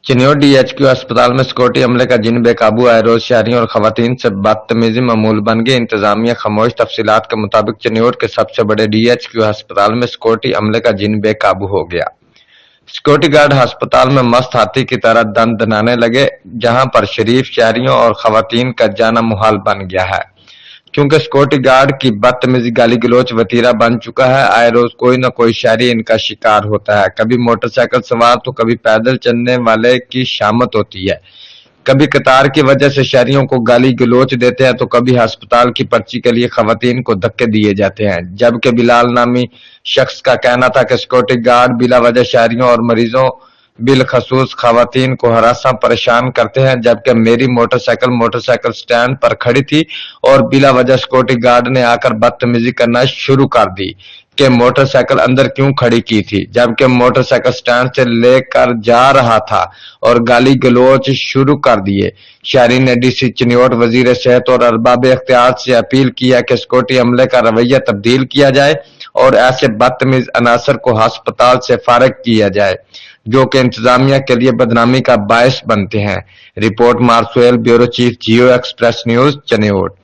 Chiniot DHQ अस्पताल में security अमले का जिन बेकाबू आए रोज शहरियों और खवातीन से बदतमीजी मामूल बन गई। इंतजामिया खामोश। तफसीलात के मुताबिक चिनियोट के सबसे बड़े DHQ अस्पताल में सिक्योरिटी अमले का जिन बेकाबू हो गया। सिक्योरिटी गार्ड अस्पताल में मस्त हाथी की तरह दंड दनाने लगे, जहां पर शरीफ शहरियों और खवातीन का जाना मुहाल बन गया है, क्योंकि सिक्योरिटी गार्ड की बदतमीजी गाली गलोच वतीरा बन चुका है। आए रोज कोई न कोई शहरी इनका शिकार होता है। कभी मोटरसाइकिल सवार तो कभी पैदल चलने वाले की शामत होती है। कभी कतार की वजह से शहरियों को गाली गलोच देते हैं, तो कभी अस्पताल की पर्ची के लिए खवातीन को धक्के दिए जाते हैं। जबकि बिलाल नामी शख्स का कहना था कि सिक्योरिटी गार्ड बिला वजह शहरियों और मरीजों बिलखसूस खवातीन को हरासा परेशान करते हैं। जबकि मेरी मोटरसाइकिल स्टैंड पर खड़ी थी और बिला वजह सिक्योरिटी गार्ड ने आकर बदतमीजी करना शुरू कर दी कि मोटरसाइकिल अंदर क्यों खड़ी की थी, जबकि मोटरसाइकिल स्टैंड से लेकर जा रहा था, और गाली गलोच शुरू कर दिए। शहरी ने DC चिनियोट, वजीर सेहत और अरबाब इख्तियार से अपील किया कि सिक्योरिटी अमले का रवैया तब्दील किया जाए और ऐसे बदतमीज अनासर को अस्पताल से फारिग किया जाए, जो कि इंतजामिया के लिए बदनामी का बायस बनते हैं। रिपोर्ट मार्सुएल, ब्यूरो चीफ, जियो एक्सप्रेस न्यूज, चिनियोट।